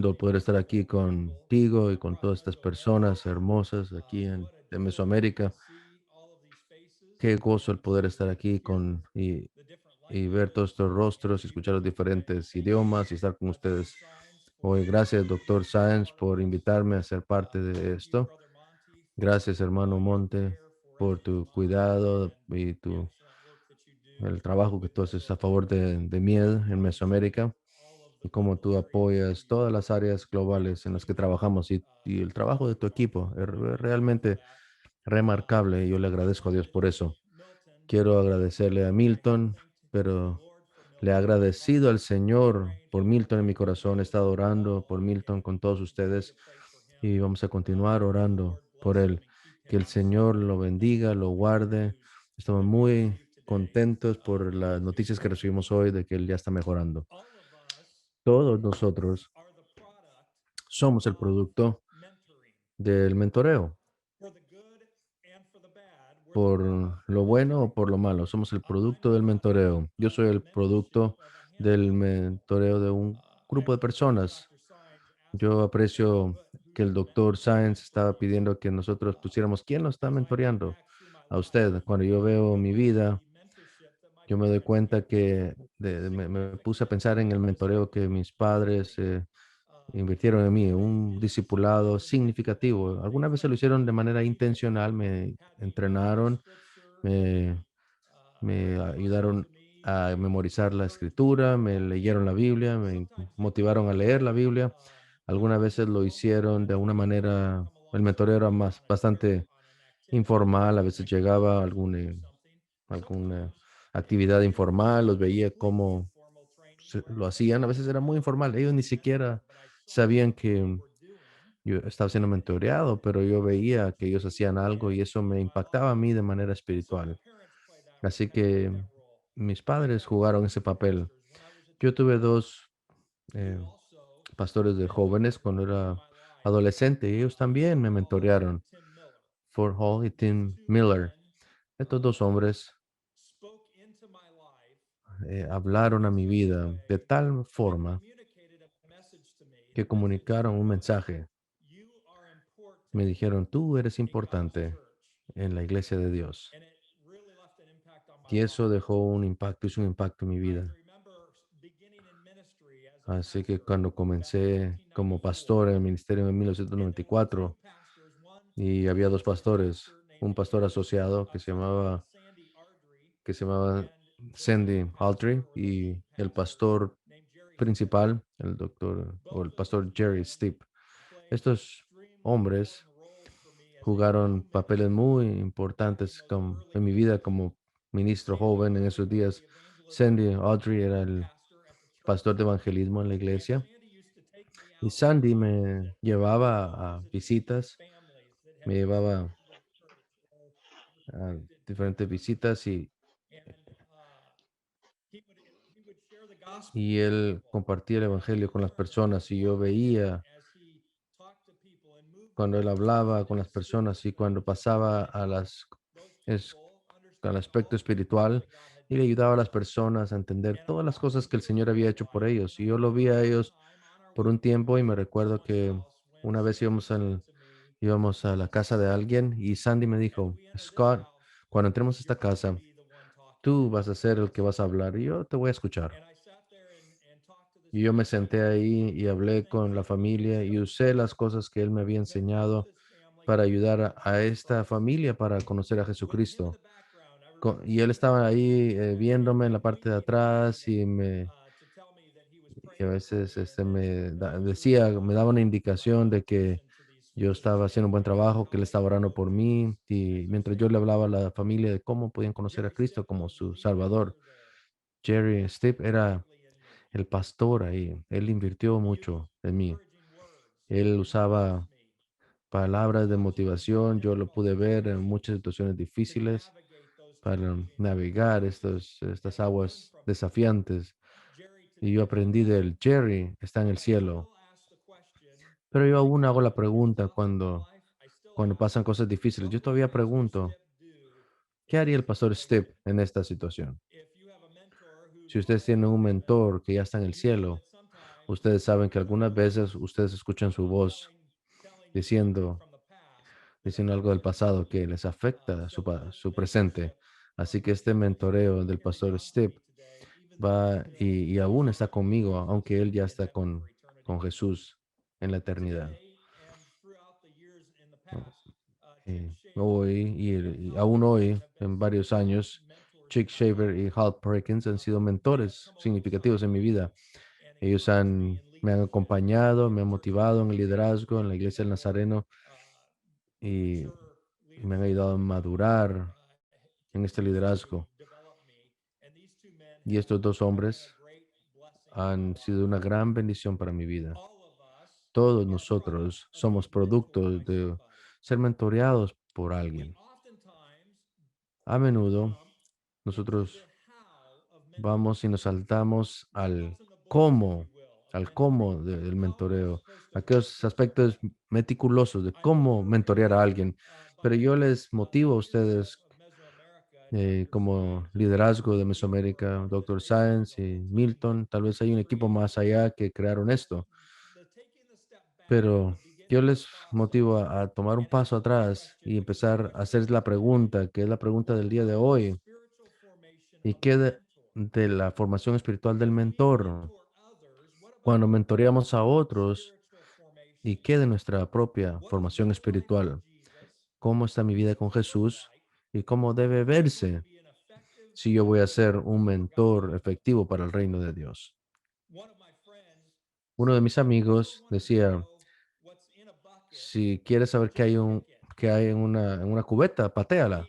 lindo poder estar aquí contigo y con todas estas personas hermosas aquí de Mesoamérica. Qué gozo el poder estar aquí y ver todos estos rostros, y escuchar los diferentes idiomas y estar con ustedes hoy. Gracias, doctor Sáenz, por invitarme a ser parte de esto. Gracias, hermano Monte, por tu cuidado y el trabajo que tú haces a favor de Mied en Mesoamérica, y cómo tú apoyas todas las áreas globales en las que trabajamos, y el trabajo de tu equipo es realmente remarcable, y yo le agradezco a Dios por eso. Quiero agradecerle a Milton, pero le he agradecido al Señor por Milton en mi corazón. He estado orando por Milton con todos ustedes y vamos a continuar orando por él. Que el Señor lo bendiga, lo guarde. Estamos muy contentos por las noticias que recibimos hoy de que él ya está mejorando. Todos nosotros somos el producto del mentoreo, por lo bueno o por lo malo. Somos el producto del mentoreo. Yo soy el producto del mentoreo de un grupo de personas. Yo aprecio que el doctor Science estaba pidiendo que nosotros pusiéramos quién lo está mentoreando a usted. Cuando yo veo mi vida, yo me doy cuenta que me puse a pensar en el mentoreo que mis padres invirtieron en mí, un discipulado significativo. Algunas veces lo hicieron de manera intencional, me entrenaron, me, me ayudaron a memorizar la escritura, me leyeron la Biblia, me motivaron a leer la Biblia. Algunas veces lo hicieron de una manera, el mentoreo era bastante informal, a veces llegaba alguna actividad informal, los veía cómo lo hacían, a veces era muy informal, ellos ni siquiera sabían que yo estaba siendo mentoreado, pero yo veía que ellos hacían algo y eso me impactaba a mí de manera espiritual. Así que mis padres jugaron ese papel. Yo tuve dos eh, pastores de jóvenes cuando era adolescente y ellos también me mentorearon, Fort Hall y Tim Miller. Estos dos hombres hablaron a mi vida de tal forma que comunicaron un mensaje. Me dijeron, tú eres importante en la iglesia de Dios. Y eso dejó un impacto, hizo un impacto en mi vida. Así que cuando comencé como pastor en el ministerio en 1994, y había dos pastores, un pastor asociado que se llamaba Sandy Aldry, y el pastor principal, el doctor o el pastor Jerry Stipp. Estos hombres jugaron papeles muy importantes en mi vida como ministro joven en esos días. Sandy Audrey era el pastor de evangelismo en la iglesia, y Sandy me llevaba a visitas, me llevaba a diferentes visitas, y él compartía el evangelio con las personas, y yo veía cuando él hablaba con las personas y cuando pasaba es- al aspecto espiritual, y le ayudaba a las personas a entender todas las cosas que el Señor había hecho por ellos. Y yo lo vi a ellos por un tiempo, y me recuerdo que una vez íbamos a la casa de alguien y Sandy me dijo, Scott, cuando entremos a esta casa, tú vas a ser el que vas a hablar y yo te voy a escuchar. Y yo me senté ahí y hablé con la familia y usé las cosas que él me había enseñado para ayudar a esta familia para conocer a Jesucristo. Y él estaba ahí viéndome en la parte de atrás, y a veces decía, me daba una indicación de que yo estaba haciendo un buen trabajo, que él estaba orando por mí, y mientras yo le hablaba a la familia de cómo podían conocer a Cristo como su Salvador. Jerry Stipp era el pastor ahí. Él invirtió mucho en mí. Él usaba palabras de motivación. Yo lo pude ver en muchas situaciones difíciles para navegar estas aguas desafiantes. Y yo aprendí del Jerry, está en el cielo. Pero yo aún hago la pregunta cuando pasan cosas difíciles. Yo todavía pregunto, ¿qué haría el pastor Step en esta situación? Si ustedes tienen un mentor que ya está en el cielo, Ustedes saben que algunas veces ustedes escuchan su voz diciendo, diciendo algo del pasado que les afecta su presente. Así que este mentoreo del pastor Steve va y aún está conmigo, aunque él ya está con Jesús en la eternidad. ¿No? Hoy y aún hoy, en varios años, Chick Shaver y Hal Perkins han sido mentores significativos en mi vida. Me han acompañado, me han motivado en el liderazgo en la iglesia del Nazareno y me han ayudado a madurar en este liderazgo. Y estos dos hombres han sido una gran bendición para mi vida. Todos nosotros somos productos de ser mentoreados por alguien. A menudo nosotros vamos y nos saltamos al cómo del mentoreo, aquellos aspectos meticulosos de cómo mentorear a alguien. Pero yo les motivo a ustedes como liderazgo de Mesoamérica, Doctor Science y Milton. Tal vez hay un equipo más allá que crearon esto, pero yo les motivo a tomar un paso atrás y empezar a hacer la pregunta, que es la pregunta del día de hoy. ¿Y qué de la formación espiritual del mentor? Cuando mentoreamos a otros, ¿y qué de nuestra propia formación espiritual? ¿Cómo está mi vida con Jesús? ¿Y cómo debe verse si yo voy a ser un mentor efectivo para el reino de Dios? Uno de mis amigos decía, si quieres saber qué hay en una cubeta, patéala.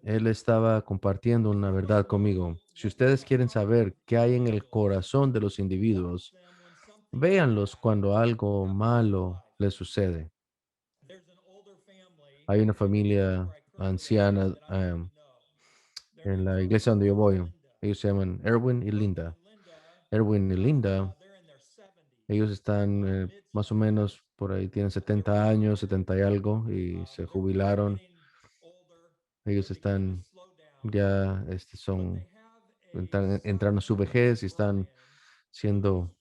Él estaba compartiendo una verdad conmigo. Si ustedes quieren saber qué hay en el corazón de los individuos, véanlos cuando algo malo les sucede. Hay una familia anciana en la iglesia donde yo voy. Ellos se llaman Erwin y Linda. Erwin y Linda, ellos están más o menos por ahí, tienen 70 años, 70 y algo, y se jubilaron. Ellos están ya, están entrando a su vejez y están siendo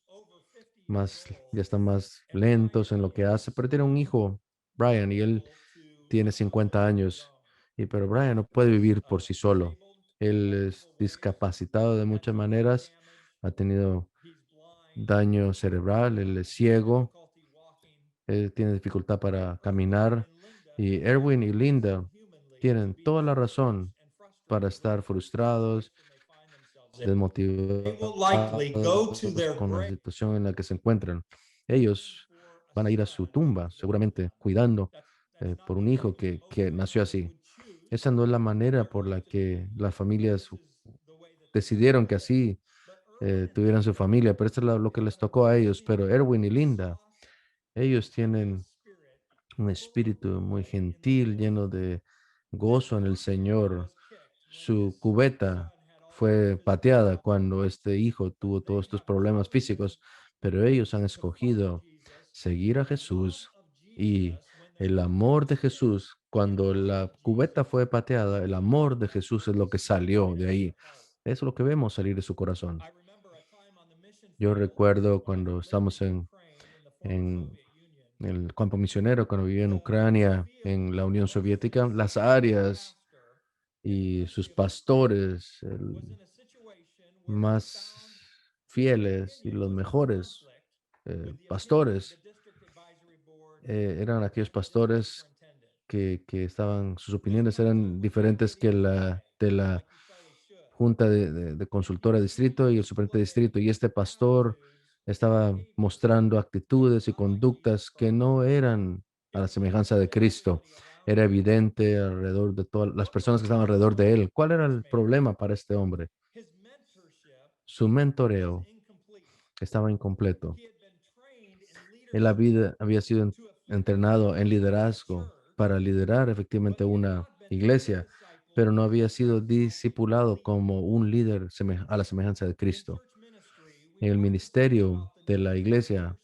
ya están más lentos en lo que hace, pero tiene un hijo, Brian, y él tiene 50 años, pero Brian no puede vivir por sí solo. Él es discapacitado de muchas maneras, ha tenido daño cerebral, él es ciego, él tiene dificultad para caminar, y Erwin y Linda tienen toda la razón para estar frustrados, They will likely go to desmotivados their con la grave. situación en la que se encuentran. Ellos van a ir a su tumba, seguramente cuidando por un hijo que nació así. Esa no es la manera por la que las familias decidieron que así tuvieran su familia, pero esto es lo que les tocó a ellos. Pero Erwin y Linda, ellos tienen un espíritu muy gentil, lleno de gozo en el Señor. Su cubeta fue pateada cuando este hijo tuvo todos estos problemas físicos, pero ellos han escogido seguir a Jesús y el amor de Jesús, cuando la cubeta fue pateada, el amor de Jesús es lo que salió de ahí. Es lo que vemos salir de su corazón. Yo recuerdo cuando estamos en el campo misionero, cuando vivía en Ucrania, en la Unión Soviética, las áreas y sus pastores más fieles y los mejores pastores eran aquellos pastores que estaban, sus opiniones eran diferentes que la de la junta de consultora de distrito y el superintendente de distrito. Y este pastor estaba mostrando actitudes y conductas que no eran a la semejanza de Cristo. Era evidente alrededor de todas las personas que estaban alrededor de él. ¿Cuál era el problema para este hombre? Su mentoreo estaba incompleto. Había sido entrenado en liderazgo para liderar efectivamente una iglesia, pero no había sido discipulado como un líder a la semejanza de Cristo. En el ministerio de la iglesia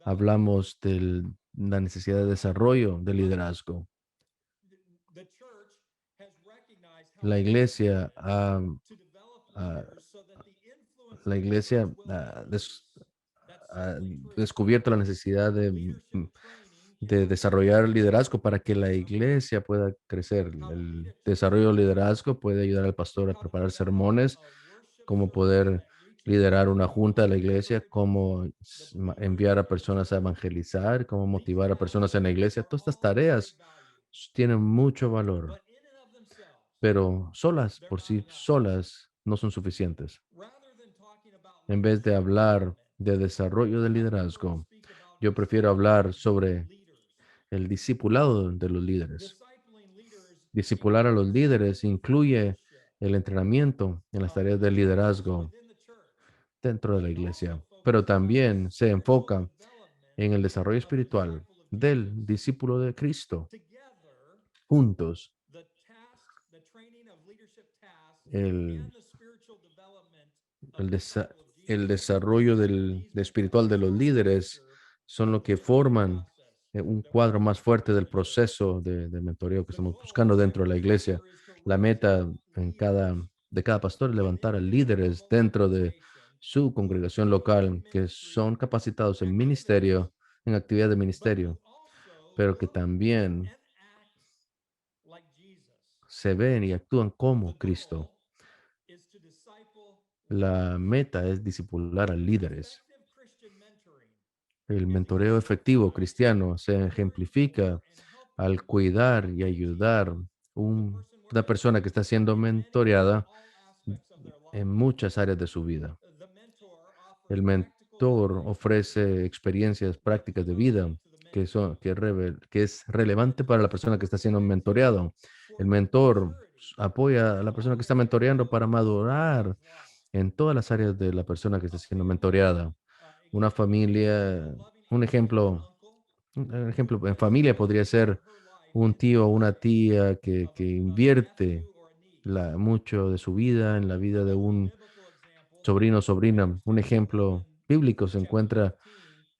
hablamos de la necesidad de desarrollo de liderazgo. La iglesia ha, ha- la iglesia ha descubierto la necesidad de desarrollar liderazgo para que la iglesia pueda crecer. El desarrollo de liderazgo puede ayudar al pastor a preparar sermones, cómo poder liderar una junta de la iglesia, cómo enviar a personas a evangelizar, cómo motivar a personas en la iglesia. Todas estas tareas tienen mucho valor, pero solas, por sí solas, no son suficientes. En vez de hablar de desarrollo de liderazgo, yo prefiero hablar sobre el discipulado de los líderes. Discipular a los líderes incluye el entrenamiento en las tareas de liderazgo dentro de la iglesia, pero también se enfoca en el desarrollo espiritual del discípulo de Cristo. Juntos, el, el, desa- el desarrollo de espiritual de los líderes son lo que forman un cuadro más fuerte del proceso de mentoreo que estamos buscando dentro de la iglesia. La meta de cada pastor es levantar a líderes dentro de su congregación local que son capacitados en ministerio, en actividad de ministerio, pero que también se ven y actúan como Cristo. La meta es discipular a líderes. El mentoreo efectivo cristiano se ejemplifica al cuidar y ayudar una persona que está siendo mentoreada en muchas áreas de su vida. El mentor ofrece experiencias prácticas de vida que es relevante para la persona que está siendo mentoreado. El mentor apoya a la persona que está mentoreando para madurar en todas las áreas de la persona que está siendo mentoreada. Una familia, un ejemplo, un ejemplo en familia podría ser un tío o una tía que invierte mucho de su vida en la vida de un sobrino o sobrina. Un ejemplo bíblico se encuentra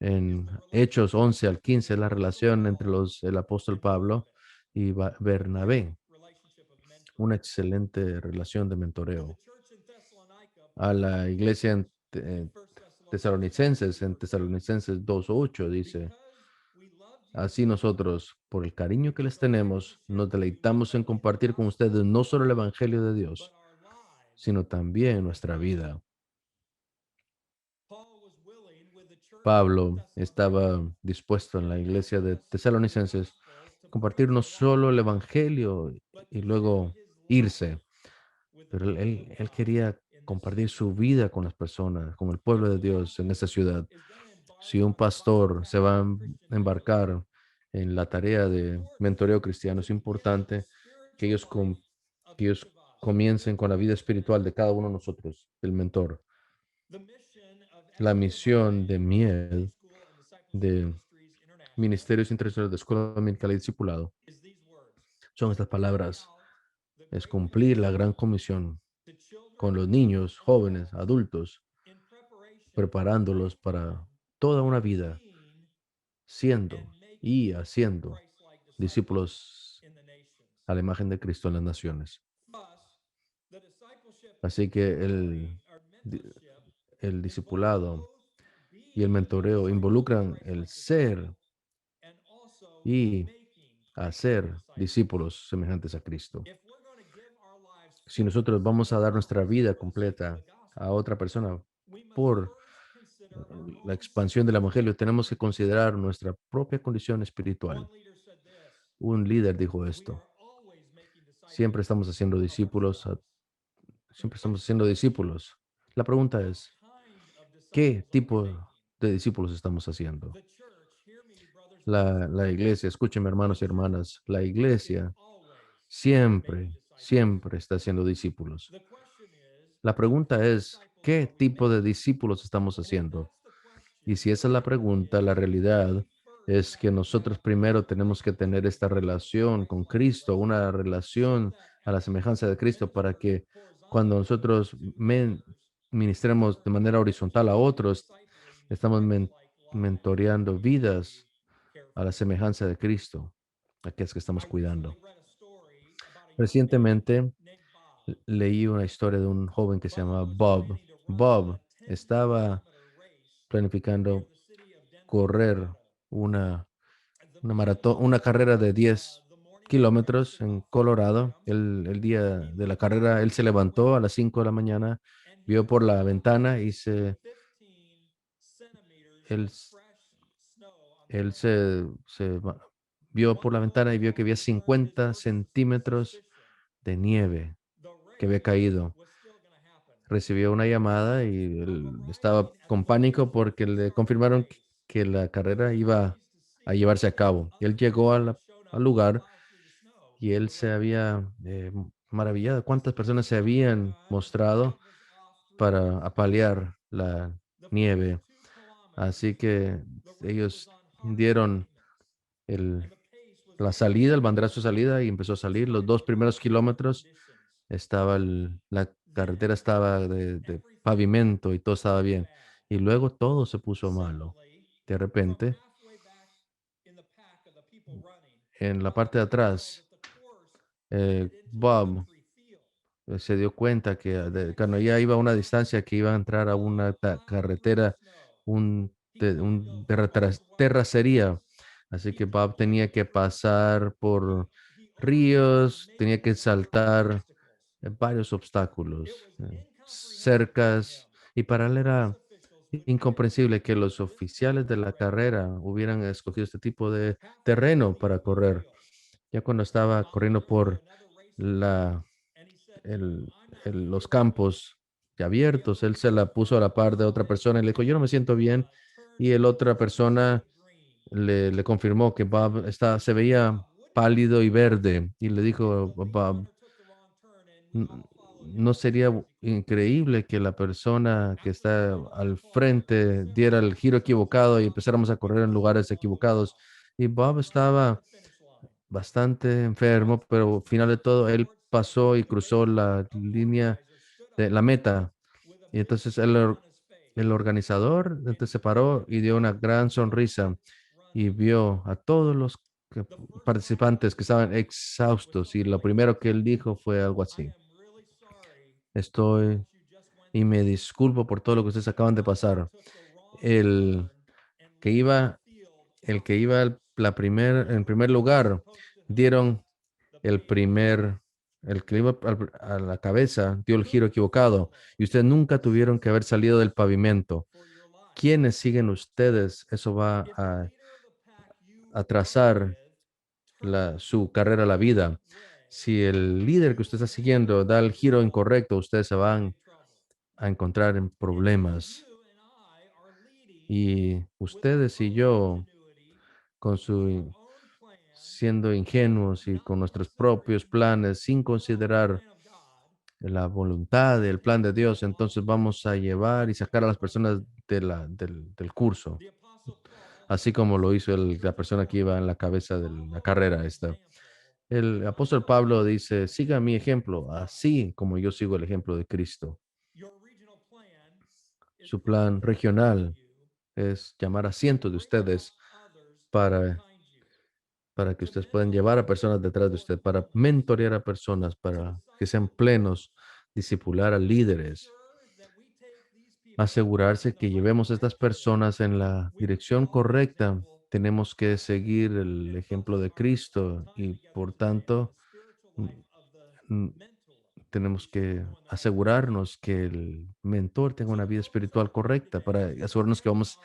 en Hechos 11 al 15, la relación entre el apóstol Pablo y Bernabé, una excelente relación de mentoreo. A la iglesia en Tesalonicenses 2:8 dice, así nosotros, por el cariño que les tenemos, nos deleitamos en compartir con ustedes no solo el Evangelio de Dios, sino también nuestra vida. Pablo estaba dispuesto en la iglesia de Tesalonicenses a compartir no solo el Evangelio y luego irse, pero él quería compartir su vida con las personas, con el pueblo de Dios en esa ciudad. Si un pastor se va a embarcar en la tarea de mentoreo cristiano, es importante que que ellos comiencen con la vida espiritual de cada uno de nosotros, el mentor. La misión de miel de Ministerios Internacionales de Escuela Dominical y Discipulado son estas palabras. Es cumplir la gran comisión con los niños, jóvenes, adultos, preparándolos para toda una vida siendo y haciendo discípulos a la imagen de Cristo en las naciones. Así que di- el discipulado y el mentoreo involucran el ser y hacer discípulos semejantes a Cristo. Si nosotros vamos a dar nuestra vida completa a otra persona por la expansión del Evangelio, tenemos que considerar nuestra propia condición espiritual. Un líder dijo esto. Siempre estamos haciendo discípulos, siempre estamos haciendo discípulos. La pregunta es, ¿qué tipo de discípulos estamos haciendo? La iglesia, escúchenme hermanos y hermanas, la iglesia siempre está haciendo discípulos. La pregunta es, ¿qué tipo de discípulos estamos haciendo? Y si esa es la pregunta, la realidad es que nosotros primero tenemos que tener esta relación con Cristo, una relación a la semejanza de Cristo para que cuando nosotros ministremos de manera horizontal a otros, estamos mentoreando vidas a la semejanza de Cristo, aquellas que estamos cuidando. Recientemente leí una historia de un joven que se llamaba Bob. Bob estaba planificando correr una, una maratón, una carrera de 10 kilómetros en Colorado. El día de la carrera, él se levantó a las 5 de la mañana, vio por la ventana y él, él vio por la ventana y vio que había 50 centímetros de nieve que había caído. Recibió una llamada y él estaba con pánico porque le confirmaron que la carrera iba a llevarse a cabo. Él llegó al lugar y él se había maravillado cuántas personas se habían mostrado para apalear la nieve. Así que ellos dieron el, la salida, el banderazo de salida y empezó a salir. Los 2 primeros kilómetros la carretera estaba de pavimento y todo estaba bien. Y luego todo se puso malo. De repente, en la parte de atrás, Bob se dio cuenta que cuando ya iba a una distancia que iba a entrar a una carretera, terracería. Así que Bob tenía que pasar por ríos, tenía que saltar varios obstáculos, cercas, y para él era incomprensible que los oficiales de la carrera hubieran escogido este tipo de terreno para correr. Ya cuando estaba corriendo por la, los campos ya abiertos, él se la puso a la par de otra persona y le dijo, yo no me siento bien. Y el otra persona le confirmó que Bob se veía pálido y verde y le dijo, Bob, N- ¿no sería increíble que la persona que está al frente diera el giro equivocado y empezáramos a correr en lugares equivocados? Y Bob estaba bastante enfermo, pero al final de todo, él pasó y cruzó la línea de la meta. Y entonces el organizador entonces se paró y dio una gran sonrisa y vio a todos los que- participantes que estaban exhaustos. Y lo primero que él dijo fue algo así: estoy y me disculpo por todo lo que ustedes acaban de pasar. El que iba, el que iba en primer lugar, dieron el primer, el que iba a la cabeza, dio el giro equivocado y ustedes nunca tuvieron que haber salido del pavimento. ¿Quiénes siguen ustedes? Eso va a trazar su carrera a la vida. Si el líder que usted está siguiendo da el giro incorrecto, ustedes se van a encontrar en problemas. Y ustedes y yo, con siendo ingenuos y con nuestros propios planes, sin considerar la voluntad, el plan de Dios, entonces vamos a llevar y sacar a las personas del curso, así como lo hizo la persona que iba en la cabeza de la carrera esta. El apóstol Pablo dice, siga mi ejemplo, así como yo sigo el ejemplo de Cristo. Su plan regional es llamar a cientos de ustedes para que ustedes puedan llevar a personas detrás de usted, para mentorear a personas, para que sean plenos, discipular a líderes, asegurarse que llevemos a estas personas en la dirección correcta. Tenemos que seguir el ejemplo de Cristo y por tanto mm, mm, tenemos que asegurarnos que el mentor tenga una vida espiritual correcta para asegurarnos que vamos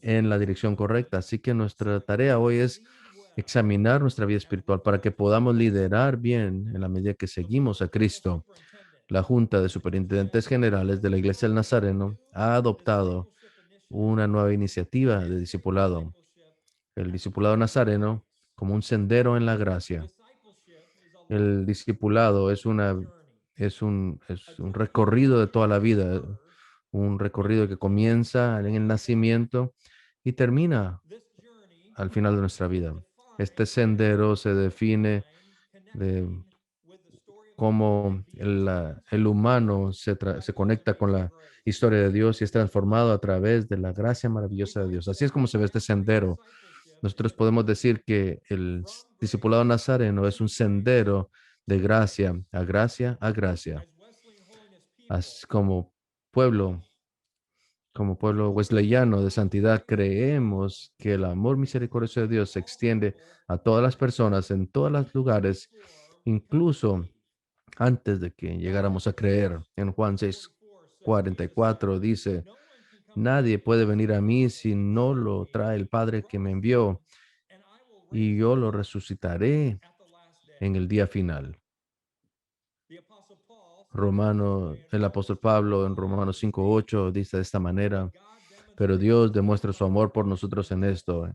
en la dirección correcta. Así que nuestra tarea hoy es examinar nuestra vida espiritual para que podamos liderar bien en la medida que seguimos a Cristo. La Junta de Superintendentes Generales de la Iglesia del Nazareno ha adoptado una nueva iniciativa de discipulado, el discipulado nazareno como un sendero en la gracia. El discipulado es un recorrido de toda la vida, un recorrido que comienza en el nacimiento y termina al final de nuestra vida. Este sendero se define de cómo el humano se conecta con la historia de Dios y es transformado a través de la gracia maravillosa de Dios. Así es como se ve este sendero. Nosotros podemos decir que el discipulado nazareno es un sendero de gracia a gracia a gracia. Así como pueblo como pueblo wesleyano de santidad, creemos que el amor misericordioso de Dios se extiende a todas las personas en todos los lugares, incluso antes de que llegáramos a creer. En Juan 6:44 dice, nadie puede venir a mí si no lo trae el Padre que me envió, y yo lo resucitaré en el día final. El apóstol Pablo en Romanos 5:8 dice de esta manera, pero Dios demuestra su amor por nosotros en esto,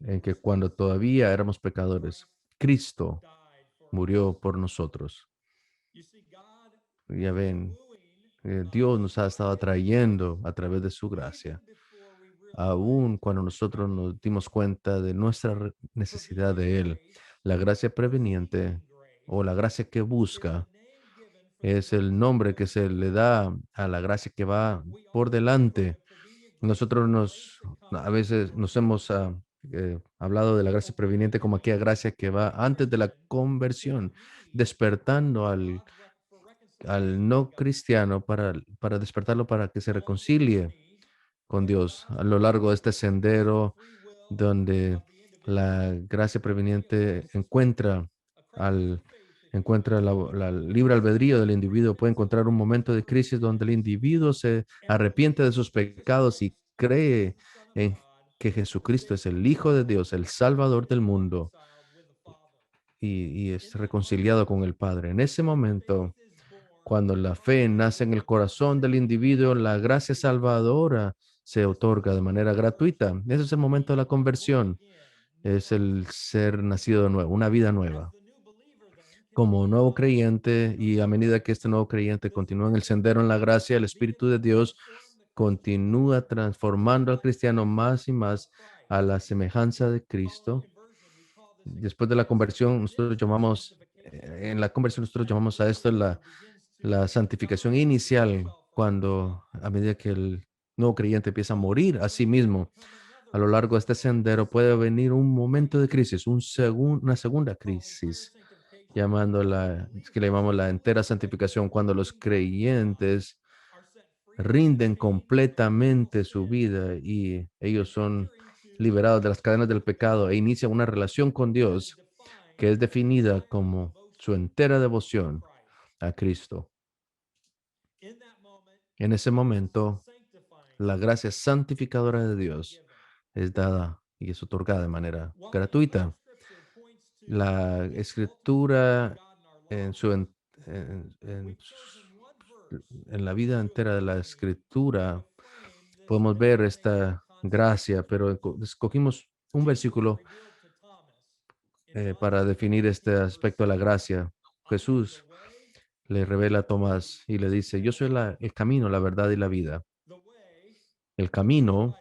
en que cuando todavía éramos pecadores, Cristo murió por nosotros. Ya ven, Dios nos ha estado atrayendo a través de su gracia, aun cuando nosotros nos dimos cuenta de nuestra necesidad de Él. La gracia preveniente o la gracia que busca es el nombre que se le da a la gracia que va por delante. Nosotros a veces nos hemos hablado de la gracia preveniente como aquella gracia que va antes de la conversión, despertando al no cristiano para despertarlo para que se reconcilie con Dios a lo largo de este sendero donde la gracia preveniente al, encuentra la libre albedrío del individuo, puede encontrar un momento de crisis donde el individuo se arrepiente de sus pecados y cree en que Jesucristo es el Hijo de Dios, el Salvador del mundo, y es reconciliado con el Padre. En ese momento, cuando la fe nace en el corazón del individuo, la gracia salvadora se otorga de manera gratuita. Ese es el momento de la conversión. Es el ser nacido de nuevo, una vida nueva. Como nuevo creyente y a medida que este nuevo creyente continúa en el sendero en la gracia, el Espíritu de Dios continúa transformando al cristiano más y más a la semejanza de Cristo. Después de la conversión, en la conversión nosotros llamamos a esto la santificación inicial, cuando a medida que el nuevo creyente empieza a morir a sí mismo, a lo largo de este sendero puede venir un momento de crisis, una segunda crisis, que le llamamos la entera santificación, cuando los creyentes rinden completamente su vida y ellos son liberados de las cadenas del pecado e inician una relación con Dios que es definida como su entera devoción a Cristo. En ese momento, la gracia santificadora de Dios es dada y es otorgada de manera gratuita. La escritura en su en, en en la vida entera de la escritura podemos ver esta gracia, pero escogimos un versículo para definir este aspecto de la gracia. Jesús le revela a Tomás y le dice, yo soy el camino, la verdad y la vida. El camino,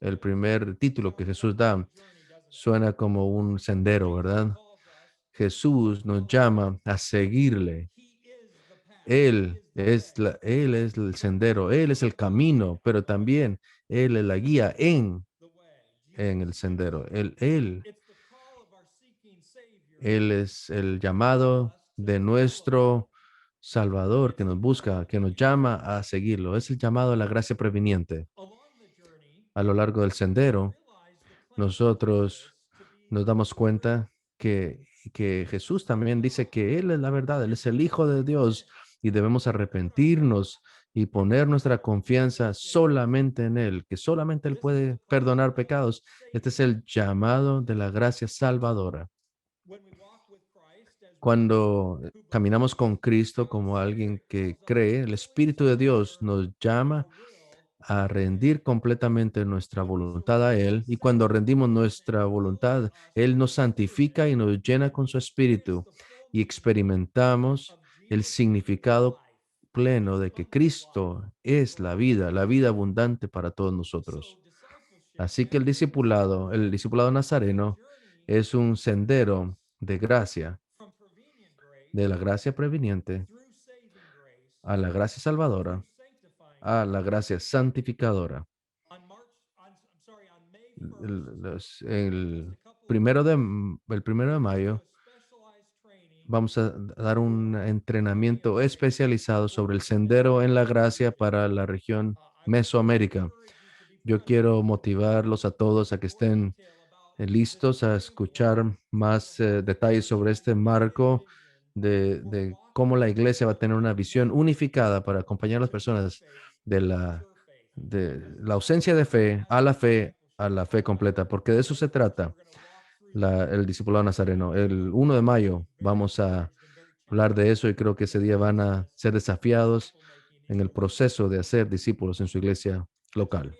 el primer título que Jesús da, suena como un sendero, ¿verdad? Jesús nos llama a seguirle. Él es el sendero, Él es el camino, pero también Él es la guía en el sendero. Él es el llamado de nuestro Salvador que nos busca, que nos llama a seguirlo. Es el llamado a la gracia preveniente. A lo largo del sendero, nosotros nos damos cuenta que Jesús también dice que Él es la verdad, Él es el Hijo de Dios y debemos arrepentirnos y poner nuestra confianza solamente en Él, que solamente Él puede perdonar pecados. Este es el llamado de la gracia salvadora. Cuando caminamos con Cristo como alguien que cree, el Espíritu de Dios nos llama a rendir completamente nuestra voluntad a Él. Y cuando rendimos nuestra voluntad, Él nos santifica y nos llena con su Espíritu. Y experimentamos el significado pleno de que Cristo es la vida abundante para todos nosotros. Así que el discipulado nazareno, es un sendero de gracia, de la gracia preveniente a la gracia salvadora, a la gracia santificadora. El primero de mayo vamos a dar un entrenamiento especializado sobre el sendero en la gracia para la región Mesoamérica. Yo quiero motivarlos a todos a que estén listos a escuchar más detalles sobre este marco de cómo la iglesia va a tener una visión unificada para acompañar a las personas de la ausencia a la fe completa, porque de eso se trata el discipulado nazareno. El 1 de mayo vamos a hablar de eso y creo que ese día van a ser desafiados en el proceso de hacer discípulos en su iglesia local.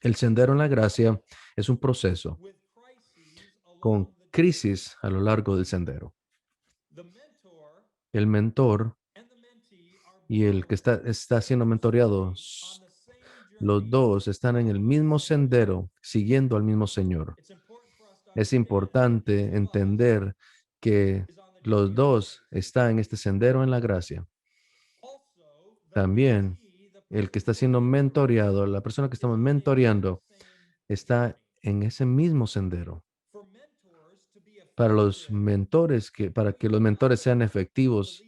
El sendero en la gracia es un proceso con crisis a lo largo del sendero. El mentor y el que está siendo mentoreado, los dos están en el mismo sendero, siguiendo al mismo Señor. Es importante entender que los dos están en este sendero en la gracia. También el que está siendo mentoreado, la persona que estamos mentoreando, está en ese mismo sendero. Para que los mentores sean efectivos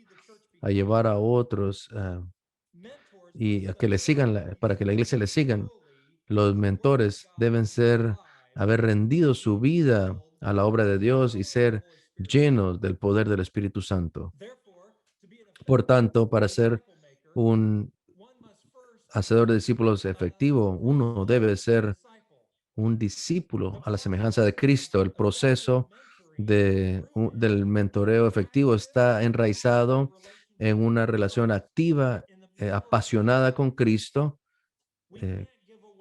a llevar a otros y a que le sigan, para que la iglesia le sigan, los mentores deben haber rendido su vida a la obra de Dios y ser llenos del poder del Espíritu Santo. Por tanto, para ser un hacedor de discípulos efectivo, uno debe ser un discípulo a la semejanza de Cristo. El proceso del mentoreo efectivo está enraizado en una relación activa, apasionada con Cristo eh,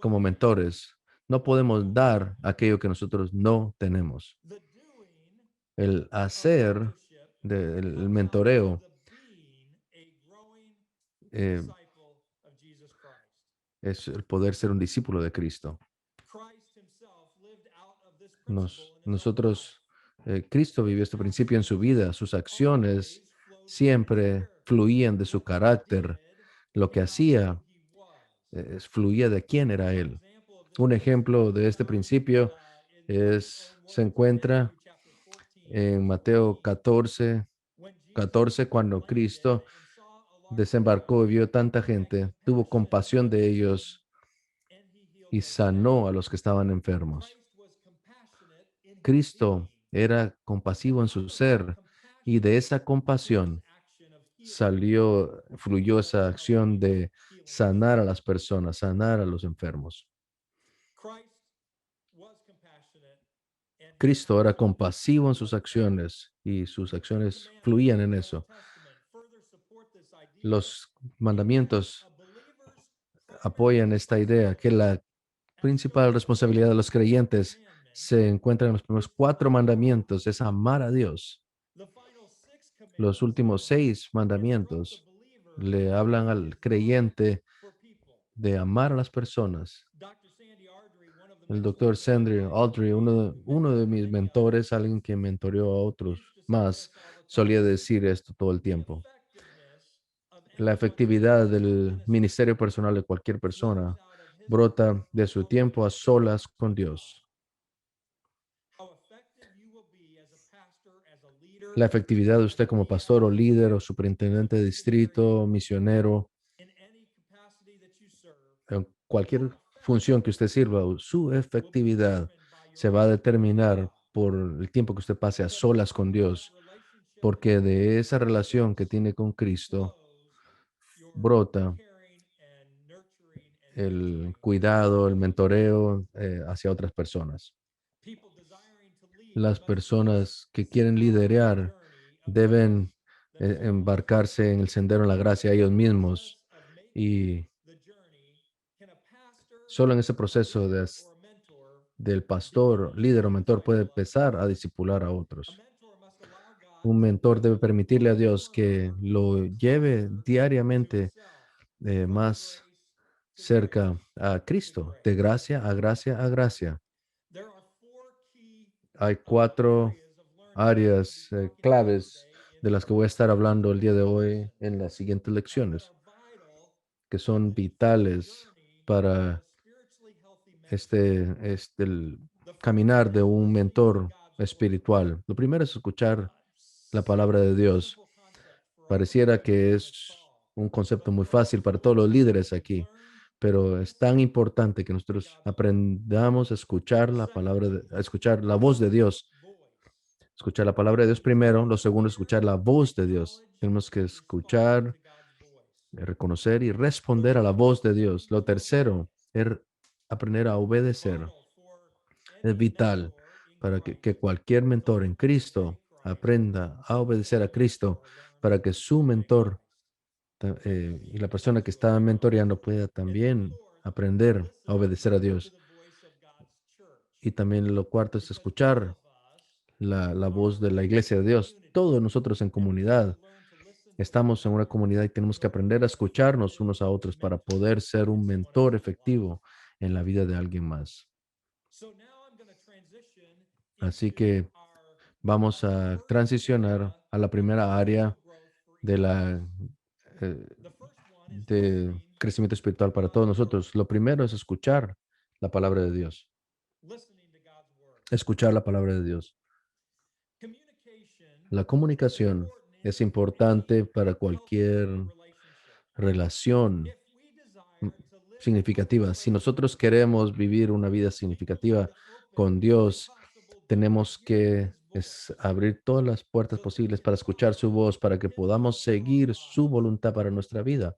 como mentores. No podemos dar aquello que nosotros no tenemos. El hacer del mentoreo eh, es el poder ser un discípulo de Cristo. Cristo vivió este principio en su vida. Sus acciones siempre fluían de su carácter. Lo que hacía fluía de quién era Él. Un ejemplo de este principio se encuentra en Mateo 14, cuando Cristo desembarcó y vio tanta gente, tuvo compasión de ellos y sanó a los que estaban enfermos. Cristo era compasivo en su ser y de esa compasión fluyó esa acción de sanar a las personas, sanar a los enfermos. Cristo era compasivo en sus acciones y sus acciones fluían en eso. Los mandamientos apoyan esta idea que la principal responsabilidad de los creyentes se encuentra en los primeros 4 mandamientos, es amar a Dios. Los últimos 6 mandamientos le hablan al creyente de amar a las personas. El doctor Sandy Aldry, uno de mis mentores, alguien que mentoreó a otros más, solía decir esto todo el tiempo. La efectividad del ministerio personal de cualquier persona brota de su tiempo a solas con Dios. La efectividad de usted como pastor o líder o superintendente de distrito, misionero, en cualquier función que usted sirva, su efectividad se va a determinar por el tiempo que usted pase a solas con Dios, porque de esa relación que tiene con Cristo brota el cuidado, el mentoreo hacia otras personas. Las personas que quieren liderar deben embarcarse en el sendero de la gracia ellos mismos y solo en ese proceso del pastor, líder o mentor puede empezar a discipular a otros. Un mentor debe permitirle a Dios que lo lleve diariamente más cerca a Cristo, de gracia a gracia a gracia. Hay 4 áreas claves de las que voy a estar hablando el día de hoy en las siguientes lecciones, que son vitales para el caminar de un mentor espiritual. Lo primero es escuchar la palabra de Dios. Pareciera que es un concepto muy fácil para todos los líderes aquí, pero es tan importante que nosotros aprendamos a escuchar la palabra, a escuchar la voz de Dios. Escuchar la palabra de Dios primero, lo segundo, escuchar la voz de Dios. Tenemos que escuchar, reconocer y responder a la voz de Dios. Lo tercero es aprender a obedecer. Es vital para que cualquier mentor en Cristo aprenda a obedecer a Cristo, para que su mentor y la persona que está mentoreando pueda también aprender a obedecer a Dios. Y también lo cuarto es escuchar la voz de la iglesia de Dios. Todos nosotros en comunidad estamos en una comunidad y tenemos que aprender a escucharnos unos a otros para poder ser un mentor efectivo en la vida de alguien más. Así que vamos a transicionar a la primera área de la eh, de crecimiento espiritual para todos nosotros. Lo primero es escuchar la palabra de Dios. Escuchar la palabra de Dios. La comunicación es importante para cualquier relación mm, significativa. Si nosotros queremos vivir una vida significativa con Dios, tenemos que abrir todas las puertas posibles para escuchar su voz, para que podamos seguir su voluntad para nuestra vida.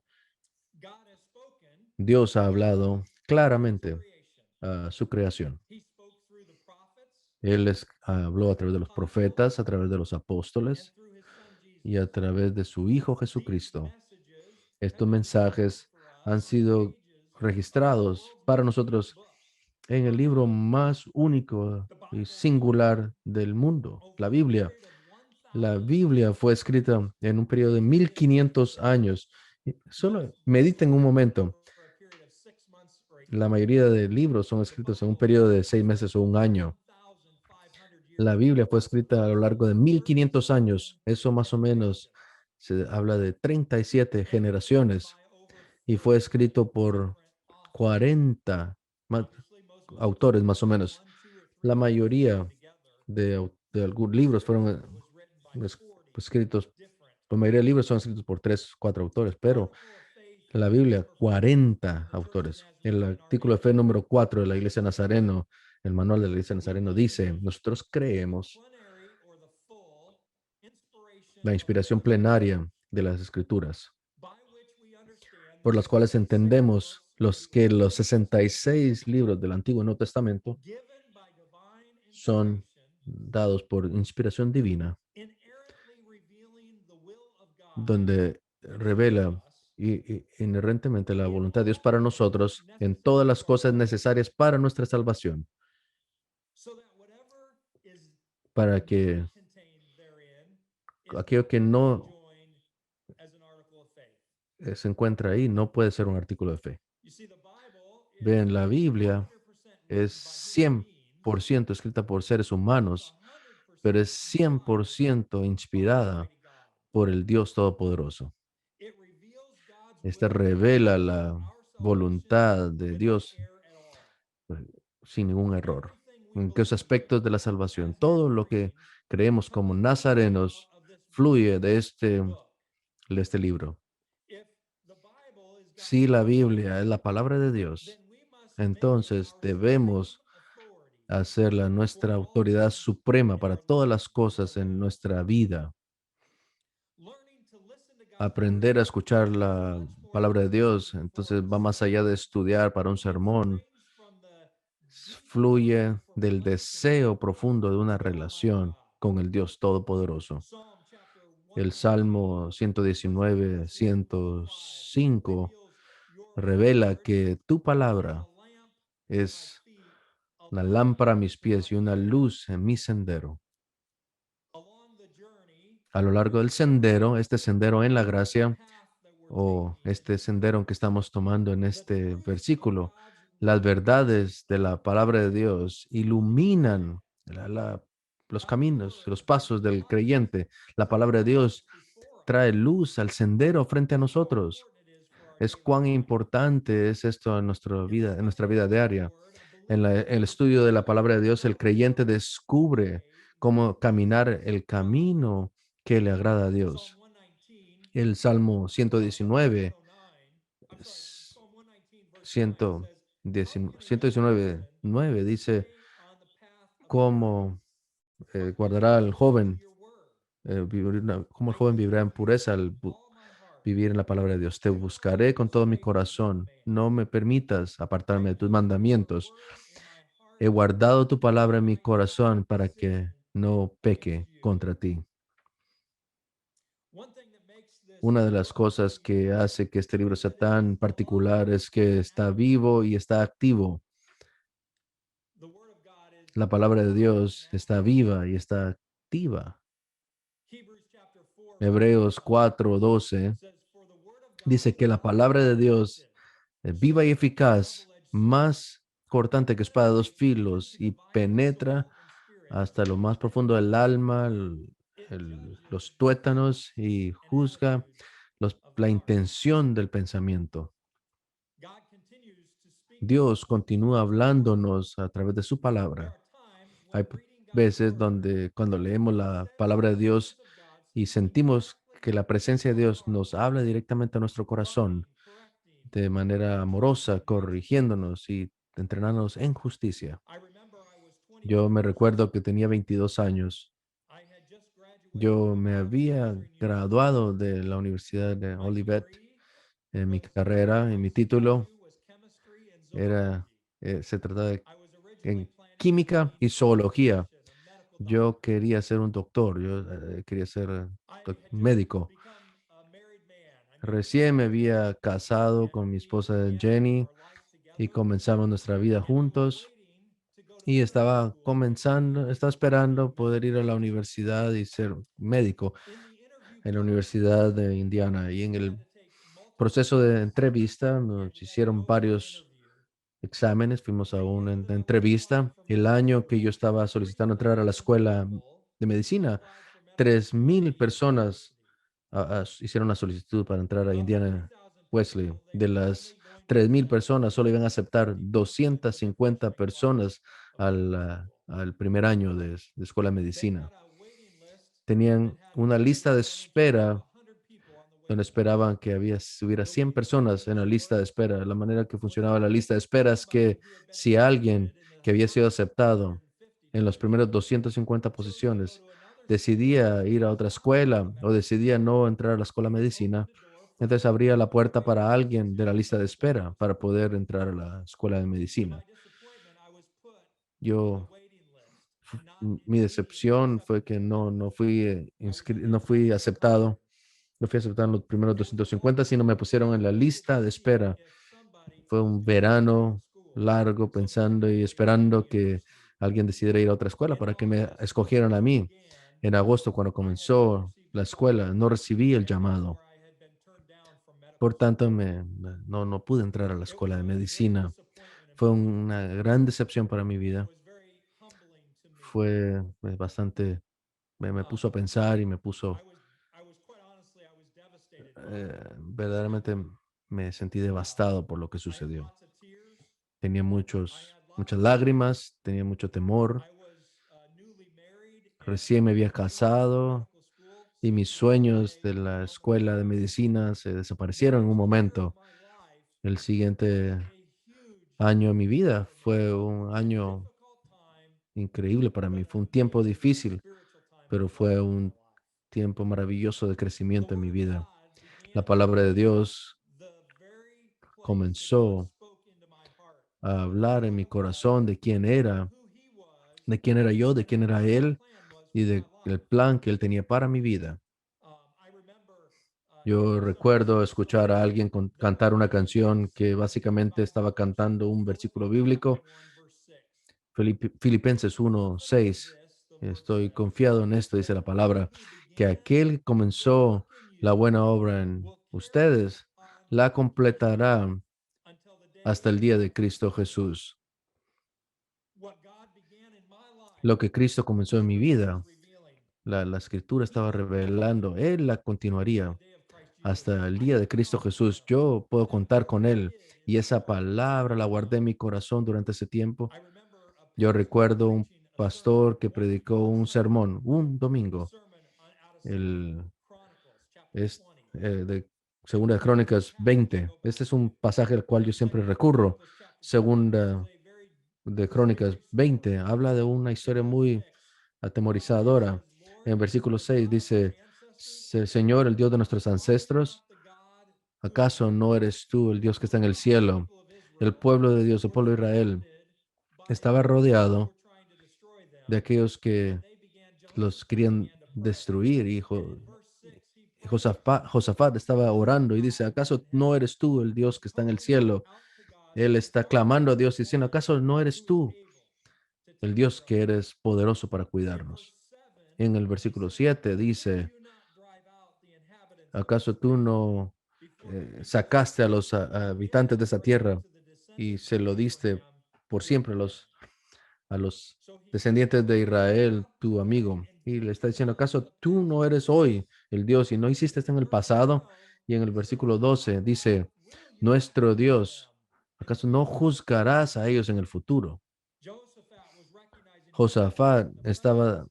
Dios ha hablado claramente a su creación. Él habló a través de los profetas, a través de los apóstoles y a través de su Hijo Jesucristo. Estos mensajes han sido registrados para nosotros en el libro más único y singular del mundo, la Biblia. La Biblia fue escrita en un periodo de 1500 años. Solo mediten un momento. La mayoría de libros son escritos en un periodo de 6 meses o un año. La Biblia fue escrita a lo largo de 1500 años. Eso más o menos se habla de 37 generaciones y fue escrito por 40 ma- autores más o menos. La mayoría de algunos libros fueron es- escritos, la mayoría de libros son escritos por 3, 4 autores, pero la Biblia, 40 autores. El artículo de fe número 4 de la Iglesia Nazareno, el manual de la Iglesia Nazareno dice, nosotros creemos la inspiración plenaria de las Escrituras, por las cuales entendemos que los 66 libros del Antiguo y Nuevo Testamento son dados por inspiración divina, donde revela inherentemente la voluntad de Dios para nosotros en todas las cosas necesarias para nuestra salvación, para que aquello que no se encuentra ahí no puede ser un artículo de fe. Ven, la Biblia es 100% escrita por seres humanos, pero es 100% inspirada por el Dios Todopoderoso. Esta revela la voluntad de Dios eh, sin ningún error. En qué aspectos de la salvación, todo lo que creemos como nazarenos fluye de este libro. Si la Biblia es la palabra de Dios, entonces debemos hacerla nuestra autoridad suprema para todas las cosas en nuestra vida. Aprender a escuchar la palabra de Dios, entonces va más allá de estudiar para un sermón, fluye del deseo profundo de una relación con el Dios Todopoderoso. El Salmo 119, 105 revela que tu palabra es una lámpara a mis pies y una luz en mi sendero. A lo largo del sendero, este sendero en la gracia o este sendero que estamos tomando en este versículo, las verdades de la palabra de Dios iluminan los caminos, los pasos del creyente. La palabra de Dios trae luz al sendero frente a nosotros. Es cuán importante es esto en nuestra vida diaria. En el estudio de la palabra de Dios, el creyente descubre cómo caminar el camino que le agrada a In Psalm Dios. 119, El Salmo verse 119, 109, I'm sorry, s- Psalm 119, verse 9 100 says, How can a man be 119, driven 9 to dice, stay on the path of purity? cómo Perfect guardará al is joven, your word. cómo el I joven will vivirá en seek you pureza with al all my heart. vivir en la palabra de Dios. Te I will not buscaré con todo mi forsake your corazón. command. No me permitas I apartarme de tus have hid your mandamientos. word in my heart He guardado tu that palabra en mi I might corazón para sin que no against peque you. contra ti. One thing that makes this Una de las book of cosas que Hebrews hace que este libro is sea that it is tan particular alive es que and está active. vivo y está activo. The word of God is La palabra de alive and Dios está active. viva y está activa. Hebrews chapter 4 verse Hebreos 12 4:12 says, For the word of God dice is que la alive palabra de and Dios active, es viva y sharper than a eficaz, double-edged sword. más cortante que It espada de dos penetrates even filos to y dividing penetra soul and spirit, hasta lo más profundo del joints and alma, marrow. It judges los the tuétanos thoughts y and juzga attitudes of the la heart. intención del pensamiento. God continues to speak to Dios us continúa through his word. hablándonos a través de su There palabra. are times when Hay reading God's veces word donde cuando leemos la sense palabra the de presence Dios of God y speaking sentimos directly que la presencia de to our Dios heart, nos habla directamente a nuestro loving, corazón correcting, de manera amorosa, instructing, and educating us. corrigiéndonos y entrenándonos en justicia. I remember I was Yo 22 me years old. recuerdo que tenía 22 años. I had just graduated Yo from me había Northwestern University. graduado de la Universidad de My Olivet. degree Mi was carrera y from mi título CSU was chemistry and era, zoology. se trataba de I was originally en planning to química be y a zoología. physician, a medical Yo doctor. quería ser un doctor, yo quería ser I had just médico. become a married man. I married my Recién me wife había Jenny, casado and con mi we esposa began Jenny our life y together. comenzamos nuestra vida And we were juntos waiting to go to y medical estaba school so that we comenzando, could estaba become esperando poder ir medical a la physicians. universidad y ser médico In the interview en la Universidad process, de Indiana. Y en we had el to take multiple proceso de tests, entrevista and nos we had to hicieron go for an varios interview. exámenes, fuimos a The year una that I was applying entrevista. for El medical año que yo school, estaba solicitando entrar a la 3,000 escuela people de medicina, applied for medical school at 3,000 Indiana personas University. hicieron una solicitud para entrar a Of the Indiana 3,000 Wesley. people, they De were las only going to 3,000 accept personas, solo iban a aceptar 150 people into their first 250 day class personas of medical school. al primer año de escuela de They medicina. had a waiting list that Tenían had una lista de representation of espera 100 people on the donde waiting list. esperaban que hubiera The 100 waiting list personas en la system lista de worked espera. La manera que was if funcionaba la lista de espera es somebody que who had been si alguien accepted in the que había sido first aceptado 250 en los primeros positions 250 chose to go posiciones to another school decidía ir a and otra not enter escuela o medical decidía school, no entrar a la escuela de it opened medicina, the door for entonces other abría la people on the puerta waiting para list alguien de la to lista de enter the espera medical para school. poder entrar a la escuela de To my medicina. disappointment, I was put on the Yo, waiting list and not mi into being decepción fue accepted que to medical no school. fui, I was no fui miserable and aceptado. frustrated. No fui aceptado en los primeros It was a long 250, sino me winter pusieron en la summer lista to de see espera. if somebody Fue was un going to enter the verano school largo so that I pensando could y go to Indiana esperando que University. alguien decidiera ir a otra escuela In para que me August, when escogieran a school mí. began, En agosto, cuando I had not comenzó received la a call, escuela, no recibí el and llamado. therefore I had been turned down from medical Por tanto, school. no pude entrar a la It was escuela de a great medicina. disappointment in Fue my life. una gran decepción para mi It vida. was very humbling to me. Fue bastante, me Um, puso a pensar y me I puso, was, I was quite honestly, I was devastated by the verdaderamente situation. me sentí Um, devastado por lo que I had sucedió. lots of tears. Tenía I had muchas lots of fear. lágrimas, tenía mucho temor. I was newly married, and Recién me había my dreams for casado medical school y seemed mis to fade sueños away de all la at once. escuela de medicina se The desaparecieron en un next year of momento. my life El was siguiente a huge año de mi change vida for me. fue un It was a año difficult time, increíble para but mí. a Fue un tiempo very difícil, spiritual time of pero fue growth in my un life. tiempo maravilloso de The crecimiento en Word mi of vida. God La began to palabra de be Dios the very place that God comenzó spoke into my heart a hablar en mi corazón de quién of era, who He was de quién era yo, de and quién era what His Él plan was y for my de el life. plan que Él tenía para mi vida. I remember Yo hearing somebody recuerdo sing a escuchar a song alguien that cantar una really canción que speaks to básicamente my estaba heart, which cantando was un versículo Philippians chapter bíblico, 1, verse 6. Filipenses I'm 1, confident of 6. this, the Lord Estoy says, confiado en esto, dice that la he palabra, who que began aquel que a good comenzó work in la you buena obra en will carry it ustedes, on to la completion completará until the day hasta el día of de Cristo Christ. Jesús. What God began in my life, Lo que Cristo comenzó en mi Scripture was vida, revealing. la escritura He estaba will carry it revelando, Él la to the continuaría day of Christ Jesus. hasta el I día can de Cristo count on Jesús. Yo puedo that contar what con he Él. did in Y my esa life during palabra la that guardé en time. mi corazón durante ese tiempo. I remember a Yo pastor recuerdo un preaching a sermon pastor que one predicó un Sunday, sermón un a domingo sermon out of El, es de Segunda de Crónicas 20. Este es un pasaje al cual yo siempre recurro. Segunda de Crónicas 20 habla de una historia muy atemorizadora. En versículo 6 dice, Señor, el Dios de nuestros ancestros, ¿acaso no eres tú el Dios que está en el cielo? El pueblo de Dios, el pueblo de Israel, estaba rodeado de aquellos que los querían destruir. Y Josafat estaba orando y dice, ¿acaso no eres tú el Dios que está en el cielo? Él está clamando a Dios diciendo, ¿acaso no eres tú el Dios que eres poderoso para cuidarnos? En el versículo 7 dice, ¿acaso tú no sacaste a los habitantes de esa tierra y se lo diste por siempre a los descendientes de Israel, tu amigo? Y le está diciendo, ¿acaso tú no eres hoy el Dios y no hiciste esto en el pasado? Y en el versículo 12 dice, nuestro Dios, ¿acaso no juzgarás a ellos en el futuro? Josafat estaba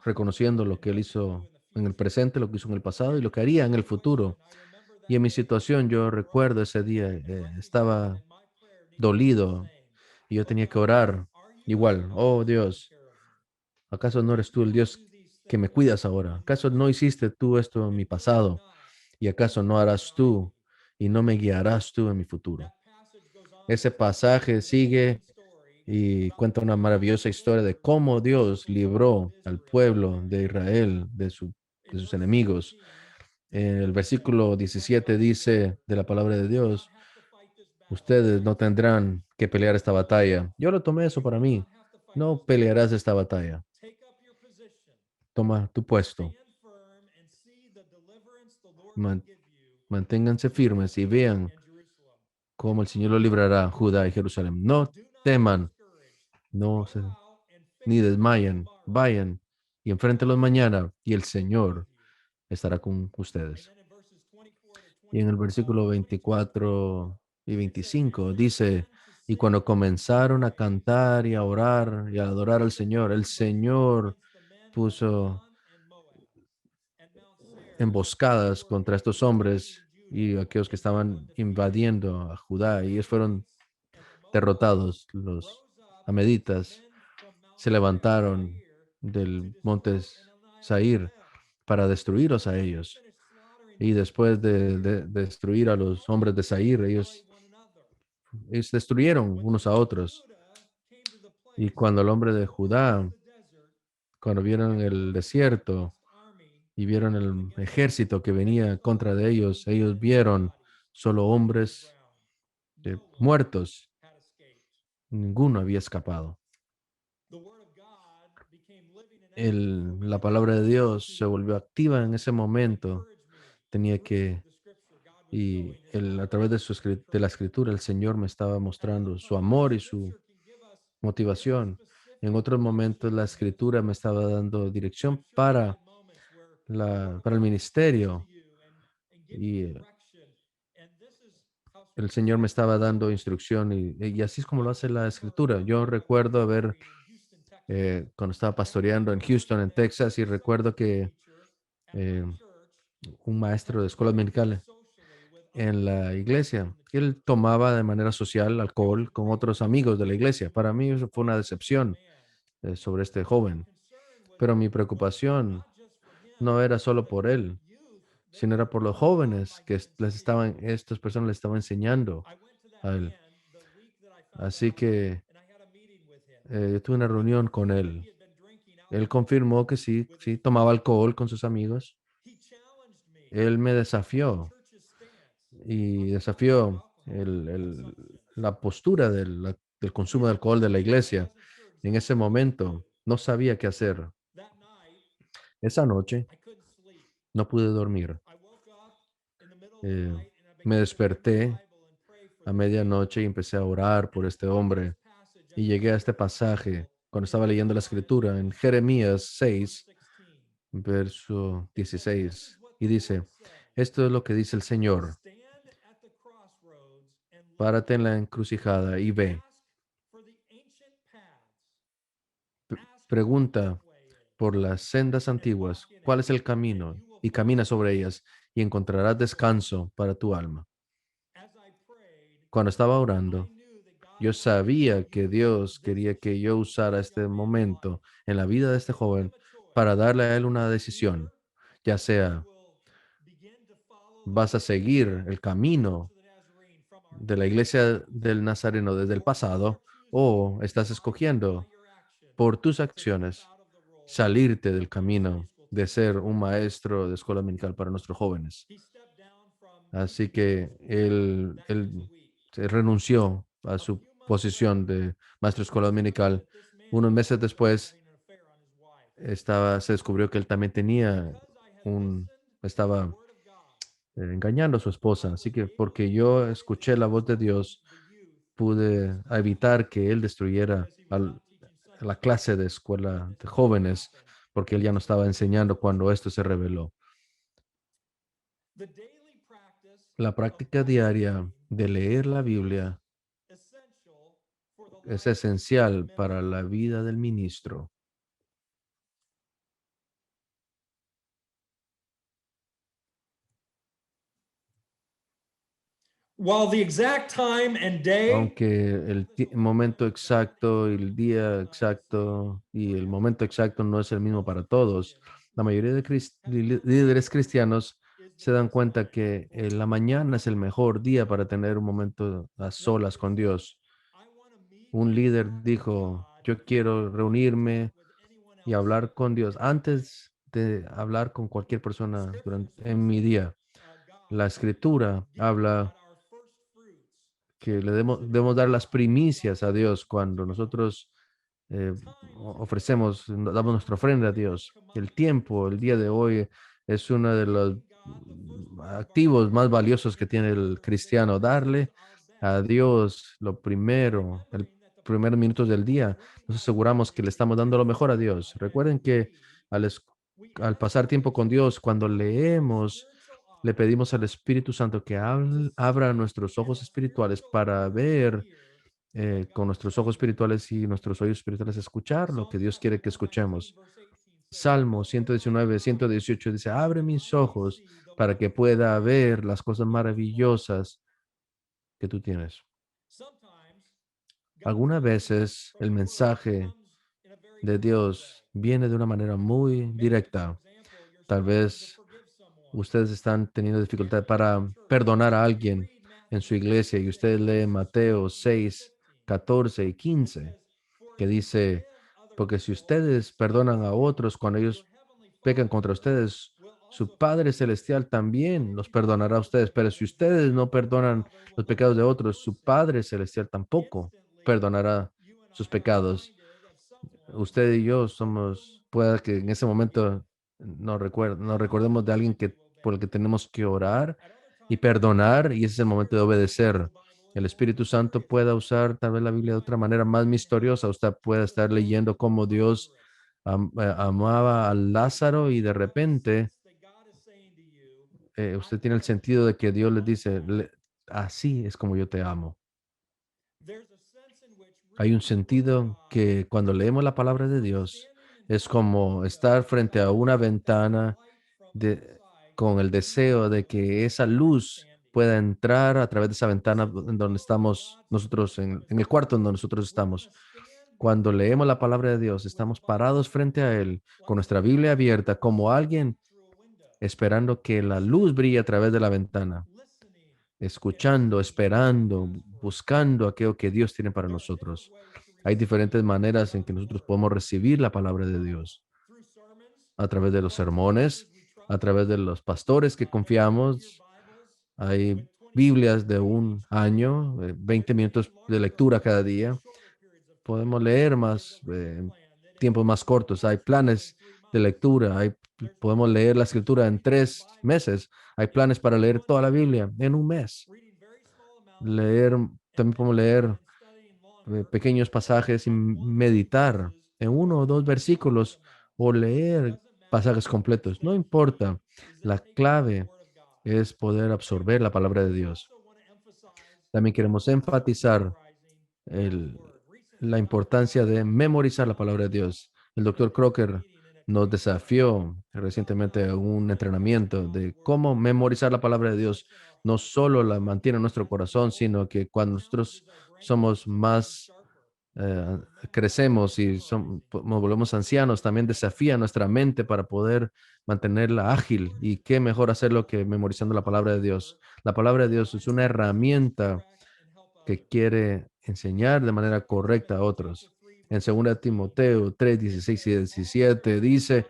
reconociendo lo que él hizo en el presente, lo que hizo en el pasado y lo que haría en el futuro. Y en mi situación, yo recuerdo ese día, estaba dolido y yo tenía que orar igual. Oh Dios, ¿acaso no eres tú el Dios que me cuidas ahora? ¿Acaso no hiciste tú esto en mi pasado? ¿Y acaso no harás tú y no me guiarás tú en mi futuro? Ese pasaje sigue y cuenta una maravillosa historia de cómo Dios libró al pueblo de Israel de sus enemigos. En el versículo 17 dice de la palabra de Dios, ustedes no tendrán que pelear esta batalla. Yo lo tomé eso para mí. No pelearás esta batalla. Toma tu puesto. Man- Manténganse firmes y vean cómo el Señor lo librará, Judá y Jerusalén. No teman, no se, ni desmayan. Vayan y enfréntelos mañana y el Señor estará con ustedes. Y en el versículo 24 y 25 dice, y cuando comenzaron a cantar y a orar y a adorar al Señor, el Señor puso emboscadas contra estos hombres y aquellos que estaban invadiendo a Judá, y ellos fueron derrotados. Los ameditas se levantaron del monte Sair para destruirlos a ellos. Y después de destruir a los hombres de Sair, ellos destruyeron unos a otros. Y cuando el hombre de Judá, cuando vieron el desierto y vieron el ejército que venía contra de ellos vieron solo hombres muertos. Ninguno había escapado. La palabra de Dios se volvió activa en ese momento. Tenía que, a través de, de la escritura, el Señor me estaba mostrando su amor y su motivación. En otros momentos, la escritura me estaba dando dirección para el ministerio y el Señor me estaba dando instrucción y así es como lo hace la escritura. Yo recuerdo haber, cuando estaba pastoreando en Houston, en Texas, y recuerdo que eh, un maestro de escuela dominical en la iglesia, él tomaba de manera social alcohol con otros amigos de la iglesia. Para mí eso fue una decepción sobre este joven, pero mi preocupación no era solo por él, sino era por los jóvenes que estas personas le estaban enseñando a él. Así que yo tuve una reunión con él. Él confirmó que sí, sí, tomaba alcohol con sus amigos. Él me desafió y desafió la postura del consumo de alcohol de la iglesia. En ese momento no sabía qué hacer. Esa noche no pude dormir. Eh, Me desperté a medianoche y empecé a orar por este hombre y llegué a este pasaje cuando estaba leyendo la escritura en Jeremías 6, verso 16, y dice, esto es lo que dice el Señor, párate en la encrucijada y ve, pregunta por las sendas antiguas. ¿Cuál es el camino? Y camina sobre ellas y encontrarás descanso para tu alma. Cuando estaba orando, yo sabía que Dios quería que yo usara este momento en la vida de este joven para darle a él una decisión, ya sea vas a seguir el camino de la iglesia del Nazareno desde el pasado o estás escogiendo por tus acciones salirte del camino de ser un maestro de escuela dominical para nuestros jóvenes. Así que él se renunció a su posición de maestro de escuela dominical. Unos meses después se descubrió que él también estaba engañando a su esposa. Así que porque yo escuché la voz de Dios, pude evitar que él destruyera a la clase de escuela de jóvenes, porque él ya no estaba enseñando cuando esto se reveló. La práctica diaria de leer la Biblia es esencial para la vida del ministro. While the exact time and day Aunque momento exacto, y el día exacto y el momento exacto no es el mismo para todos, la mayoría de líderes cristianos se dan cuenta que la mañana es el mejor día para tener un momento a solas con Dios. Un líder dijo, yo quiero reunirme y hablar con Dios antes de hablar con cualquier persona en mi día. La escritura habla que debemos dar las primicias a Dios cuando nosotros eh, damos nuestra ofrenda a Dios. El tiempo, el día de hoy, es uno de los activos más valiosos que tiene el cristiano. Darle a Dios lo primero, el primer minutos del día, nos aseguramos que le estamos dando lo mejor a Dios. Recuerden que al, es- al pasar tiempo con Dios, cuando leemos, le pedimos al Espíritu Santo que abra nuestros ojos espirituales para ver con nuestros ojos espirituales y nuestros oídos espirituales, escuchar lo que Dios quiere que escuchemos. Salmo 119, 118 dice, abre mis ojos para que pueda ver las cosas maravillosas que tú tienes. Algunas veces el mensaje de Dios viene de una manera muy directa. Tal vez ustedes están teniendo dificultad para perdonar a alguien en su iglesia y usted lee Mateo 6, 14 y 15, que dice, porque si ustedes perdonan a otros cuando ellos pecan contra ustedes, su Padre Celestial también los perdonará a ustedes. Pero si ustedes no perdonan los pecados de otros, su Padre Celestial tampoco perdonará sus pecados. Usted y yo pueda que en ese momento no recordemos de alguien por el que tenemos que orar y perdonar, y ese es el momento de obedecer. El Espíritu Santo pueda usar tal vez la Biblia de otra manera más misteriosa. Usted puede estar leyendo cómo Dios amaba a Lázaro y de repente usted tiene el sentido de que Dios le dice, así es como yo te amo. Hay un sentido que cuando leemos la palabra de Dios es como estar frente a una ventana de, con el deseo de que esa luz pueda entrar a través de esa ventana en donde estamos nosotros, en el cuarto en donde nosotros estamos. Cuando leemos la palabra de Dios, estamos parados frente a Él con nuestra Biblia abierta como alguien esperando que la luz brille a través de la ventana, escuchando, esperando, buscando aquello que Dios tiene para nosotros. Hay diferentes maneras en que nosotros podemos recibir la palabra de Dios, a través de los sermones, a través de los pastores que confiamos. Hay Biblias de un año, 20 minutos de lectura cada día. Podemos leer más, tiempos más cortos. Hay planes de lectura. Podemos leer la escritura en 3 meses. Hay planes para leer toda la Biblia en un mes. Leer, también podemos leer pequeños pasajes y meditar en 1 o 2 versículos o leer pasajes completos. No importa. La clave es poder absorber la palabra de Dios. También queremos enfatizar el- la importancia de memorizar la palabra de Dios. El doctor Crocker nos desafió recientemente a un entrenamiento de cómo memorizar la palabra de Dios. No solo la mantiene en nuestro corazón, sino que cuando nosotros somos más, eh, crecemos y nos volvemos ancianos, también desafía nuestra mente para poder mantenerla ágil. Y qué mejor hacerlo que memorizando la palabra de Dios. La palabra de Dios es una herramienta que quiere enseñar de manera correcta a otros. En 2 Timoteo 3, 16 y 17 dice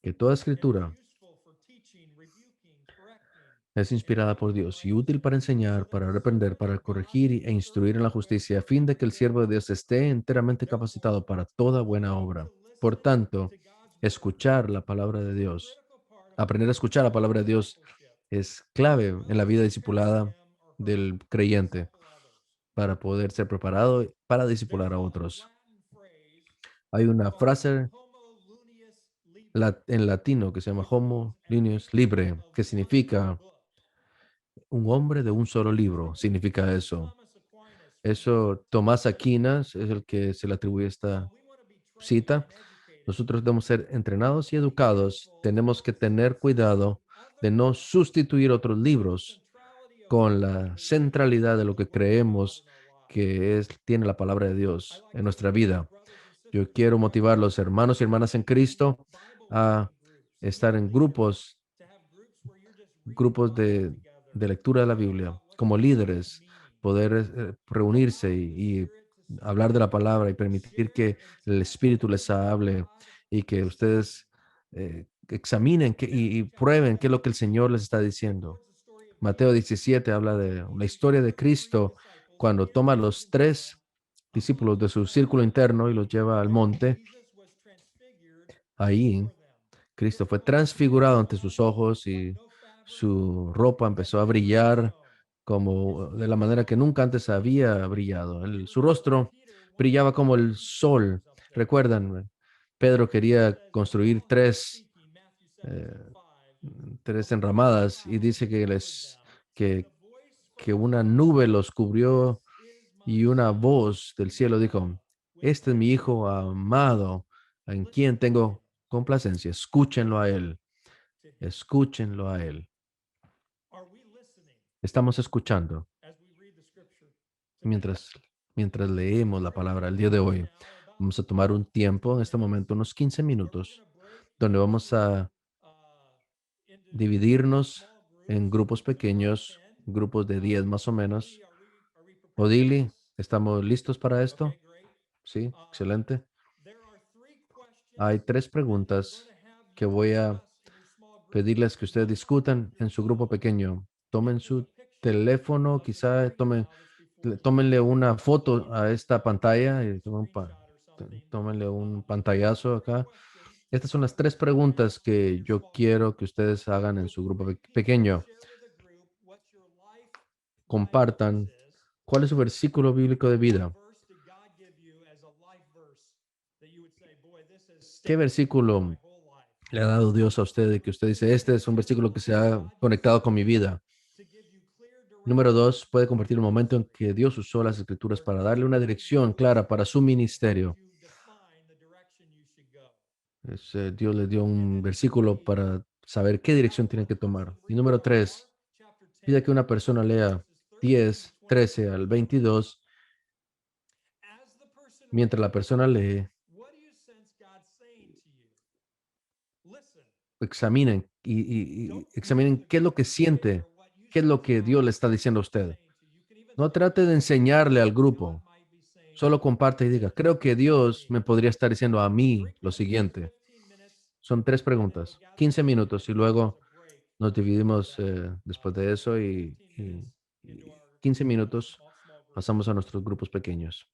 que toda escritura es inspirada por Dios y útil para enseñar, para reprender, para corregir e instruir en la justicia, a fin de que el siervo de Dios esté enteramente capacitado para toda buena obra. Por tanto, escuchar la palabra de Dios, aprender a escuchar la palabra de Dios es clave en la vida discipulada del creyente para poder ser preparado para discipular a otros. Hay una frase en latino que se llama Homo Lineus Libre, que significa un hombre de un solo libro, significa eso. Eso, Tomás Aquinas es el que se le atribuye esta cita. Nosotros debemos ser entrenados y educados. Tenemos que tener cuidado de no sustituir otros libros con la centralidad de lo que creemos que tiene la palabra de Dios en nuestra vida. Yo quiero motivar a los hermanos y hermanas en Cristo a estar en grupos de lectura de la Biblia, como líderes, poder reunirse y hablar de la palabra y permitir que el Espíritu les hable y que ustedes examinen y prueben qué es lo que el Señor les está diciendo. Mateo 17 habla de la historia de Cristo cuando toma a los tres discípulos de su círculo interno y los lleva al monte. Ahí Cristo fue transfigurado ante sus ojos y su ropa empezó a brillar como de la manera que nunca antes había brillado. Su rostro brillaba como el sol. Recuerdan, Pedro quería construir eh, tres enramadas y dice que, que una nube los cubrió y una voz del cielo dijo, este es mi hijo amado, en quien tengo complacencia. Escúchenlo a él, escúchenlo a él. Estamos escuchando mientras, mientras leemos la palabra el día de hoy. Vamos a tomar un tiempo en este momento, unos 15 minutos, donde vamos a dividirnos en grupos pequeños, grupos de 10 más o menos. Odili, ¿estamos listos para esto? Sí, excelente. Hay tres preguntas que voy a pedirles que ustedes discutan en su grupo pequeño. Tomen su teléfono, quizá tómenle una foto a esta pantalla y tómenle un pantallazo acá. Estas son las tres preguntas que yo quiero que ustedes hagan en su grupo pequeño. Compartan cuál es su versículo bíblico de vida. ¿Qué versículo le ha dado Dios a usted y que usted dice, este es un versículo que se ha conectado con mi vida? Número dos, puede compartir un momento en que Dios usó las escrituras para darle una dirección clara para su ministerio. Dios le dio un versículo para saber qué dirección tienen que tomar. Y número tres, pide que una persona lea 10, 13 al 22. Mientras la persona lee, examinen y examinen qué es lo que siente, qué es lo que Dios le está diciendo a usted. No trate de enseñarle al grupo, solo comparte y diga, creo que Dios me podría estar diciendo a mí lo siguiente. Son tres preguntas, 15 minutos y luego nos dividimos después de eso y 15 minutos pasamos a nuestros grupos pequeños.